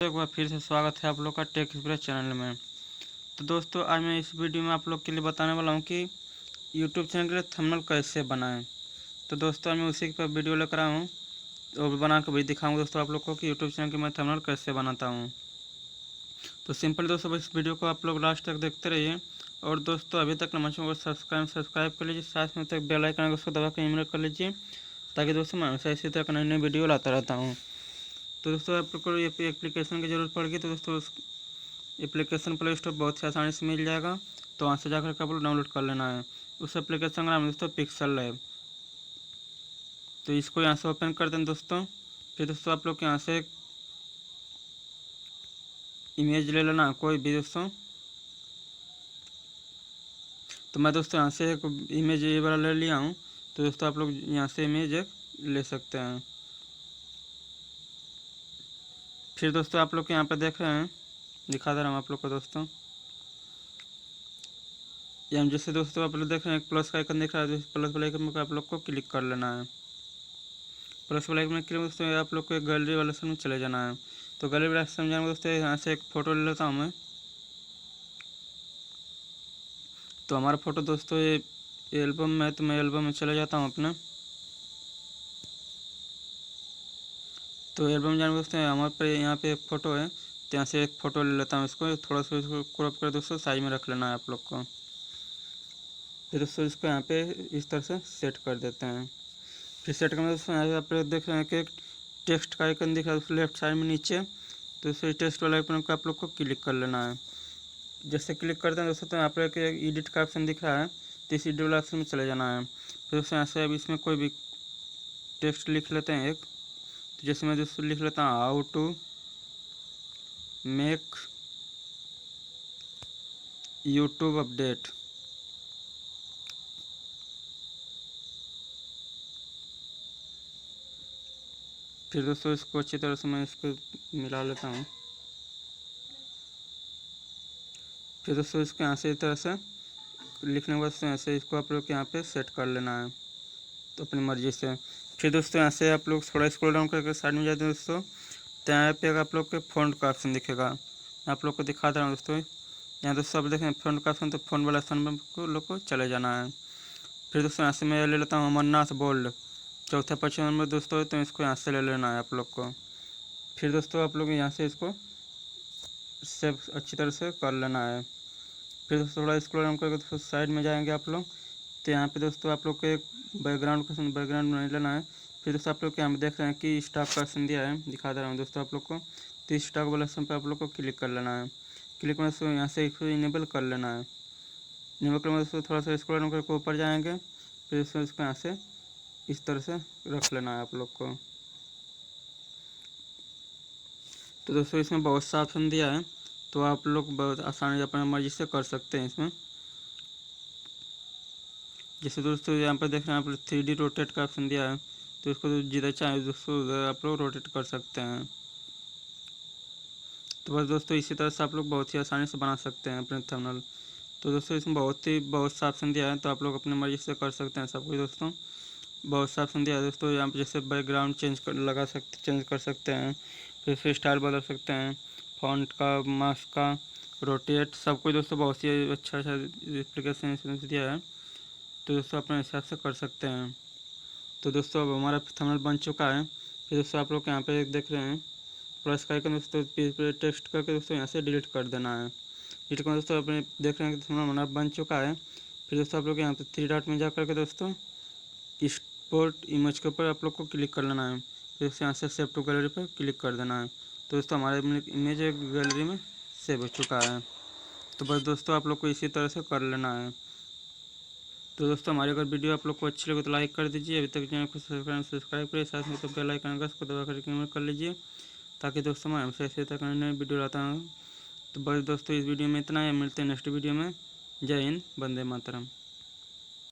एक बार फिर से स्वागत है आप लोग का टेक एक्सप्रेस चैनल में। तो दोस्तों, आज मैं इस वीडियो में आप लोग के लिए बताने वाला हूं कि यूट्यूब चैनल के लिए थंबनेल कैसे बनाएं। तो दोस्तों, आज मैं उसी पर वीडियो लेकर आया हूँ और बना के भी दिखाऊंगा दोस्तों आप लोग को कि यूट्यूब चैनल के मैं थंबनेल कैसे बनाता हूँ। तो सिंपल दोस्तों, इस वीडियो को आप लोग लास्ट तक देखते रहिए। और दोस्तों, अभी तक हमारे चैनल को सब्सक्राइब कर लीजिए, साथ में तक बेल आइकन उसको दबा कर ईमेल कर लीजिए, ताकि दोस्तों मैं हमेशा इसी तरह नई नई वीडियो लाता रहता हूँ। तो दोस्तों, आप लोग को ये एप्लीकेशन की ज़रूरत पड़ेगी। तो दोस्तों, उस एप्लीकेशन प्ले स्टोर बहुत ही आसानी से मिल जाएगा, तो वहाँ से जाकर के आप लोग डाउनलोड कर लेना है। उस एप्लीकेशन का नाम दोस्तों पिक्सल लैब। तो इसको यहाँ से ओपन कर दें दोस्तों। फिर दोस्तों, आप लोग यहाँ से एक इमेज ले लेना है कोई भी दोस्तों। तो मैं दोस्तों यहाँ से एक इमेज ये वाला ले लिया हूँ। तो दोस्तों, आप लोग यहाँ से इमेज एक ले सकते हैं। फिर दोस्तों, आप लोग यहाँ पर देख रहे हैं, दिखा दे रहा हूँ आप लोग को दोस्तों। यहाँ जैसे दोस्तों आप लोग देख रहे हैं, प्लस का आइकन दिख रहा है। प्लस वाले आइकन में आप लोग को क्लिक कर लेना है। प्लस वाले आइकन में क्लिक दोस्तों, आप लोग को एक गैलरी वाले सेक्शन में चले जाना है। तो गैलरी वाले सेक्शन में जाने दोस्तों, यहाँ से एक फ़ोटो ले लेता हूँ मैं। तो हमारा फ़ोटो दोस्तों ये एल्बम में है, तो मैं एल्बम में चले जाता हूँ अपने। तो एल्बम में जाने दोस्तों, हमारे पे यहाँ पे एक फ़ोटो है, तो यहाँ से एक फ़ोटो ले लेता हूँ। इसको थोड़ा सा इसको क्रॉप कर दोस्तों साइज में रख लेना है आप लोग को। फिर दोस्तों, इसको यहाँ पे इस तरह से सेट कर देते हैं। फिर सेट करने दोस्तों, यहाँ पे आप लोग देख रहे हैं कि एक टेक्स्ट का आइकन दिख रहा है दोस्तों लेफ्ट साइड में नीचे। तो इस टेक्स्ट वाले आइकन को आप लोग को क्लिक कर लेना है। जैसे क्लिक करते हैं दोस्तों, तो यहाँ पर एक एडिट का ऑप्शन दिख रहा है, तो इस एडिट वाले ऑप्शन में चले जाना है। फिर दोस्तों, यहाँ से अब इसमें कोई भी टेक्स्ट लिख लेते हैं एक। तो जैसे मैं दोस्तों लिख लेता हूँ, how to make YouTube update. फिर दोस्तों, इसको अच्छी तरह से मैं इसको मिला लेता हूँ। फिर दोस्तों, इसको यहाँ से इस तरह से लिखने के बाद ऐसे इसको आप लोग यहाँ पे सेट कर लेना है, तो अपनी मर्ज़ी से। फिर दोस्तों, यहाँ से आप लोग थोड़ा स्क्रॉल डाउन करके साइड में जाते हैं दोस्तों, तो यहाँ पे आप लोग के फ़ॉन्ट का ऑप्शन दिखेगा। आप लोग को दिखा दे रहा हूँ दोस्तों, यहाँ दोस्तों आप देखें फ़ॉन्ट का ऑप्शन, तो फ़ॉन्ट वाला ऑप्शन में लोग को चले जाना है। फिर दोस्तों, यहाँ से मैं ले लेता हूँ अमरनाथ बोल्ड, चौथा 5 नंबर दोस्तों, तो इसको यहाँ से ले लेना है आप लोग को। फिर दोस्तों, आप लोग यहाँ से इसको सेव अच्छी तरह से कर लेना है। फिर दोस्तों, थोड़ा स्क्रॉल डाउन करके दोस्तों साइड में जाएंगे आप लोग, तो यहाँ पे दोस्तों आप लोग को एक बैकग्राउंड नहीं लेना है। फिर दोस्तों, आप लोग यहाँ पे देख रहे हैं कि स्टॉक का ऑप्शन दिया है, दिखा दे रहा हूँ दोस्तों आप लोग को। तो स्टॉक वाला ऑप्शन पर आप लोग को क्लिक कर लेना है। क्लिक करने से यहाँ से इसको इनेबल कर लेना है। इनेबल करने दोस्तों थोड़ा सा स्क्रॉल डाउन करके ऊपर जाएंगे। फिर दोस्तों, इसको यहाँ से इस तरह से रख लेना है आप लोग को। तो दोस्तों, इसमें बहुत सा ऑप्शन दिया है, तो आप लोग बहुत आसानी से अपनी मर्जी से कर सकते हैं इसमें। जैसे दोस्तों, यहाँ पर देख रहे हैं आप 3D रोटेट का ऑप्शन दिया है, तो इसको जिधर चाहे दोस्तों उधर आप लोग रोटेट कर सकते हैं। तो बस दोस्तों, इसी तरह से आप लोग बहुत ही आसानी से बना सकते हैं अपने थंबनेल। तो दोस्तों, इसमें बहुत सा ऑप्शन दिया है, तो आप लोग अपनी मर्जी से कर सकते हैं सब कुछ दोस्तों। बहुत सा ऑप्शन दिया है दोस्तों, यहाँ पर जैसे बैकग्राउंड चेंज कर सकते हैं। फिर स्टाइल बदल सकते हैं, फॉन्ट का, मास्क का, रोटेट, सब कुछ दोस्तों बहुत ही अच्छा एप्लीकेशन दिया है। तो दोस्तों, अपने हिसाब से कर सकते हैं। तो दोस्तों, अब हमारा थंबनेल बन चुका है। फिर दोस्तों, आप लोग यहाँ पे देख रहे हैं प्लस का आइकन दोस्तों, टेक्स्ट करके दोस्तों यहाँ से डिलीट कर देना है। डिलीट कर दोस्तों, अपने देख रहे हैं कि थंबनेल हमारा बन चुका है। फिर दोस्तों, आप लोग यहाँ पे 3 डॉट में जा करके दोस्तों एक्सपोर्ट इमेज के ऊपर आप लोग को क्लिक कर लेना है। फिर दोस्तों, यहाँ से सेव टू गैलरी पर क्लिक कर देना है। तो दोस्तों, हमारा इमेज गैलरी में सेव हो चुका है। तो बस दोस्तों, आप लोग को इसी तरह से कर लेना है। तो दोस्तों, हमारी अगर वीडियो आप लोग को अच्छी लगे तो लाइक कर दीजिए। अभी तक चैनल को सब्सक्राइब करिए, साथ में तो बेल आइकन का उसको दबा करके कर लीजिए, ताकि दोस्तों मैं हमसे ऐसे तक नई नई वीडियो लाता हूँ। तो बस दोस्तों, इस वीडियो में इतना ही। मिलते हैं नेक्स्ट वीडियो में। जय हिंद, वंदे मातरम।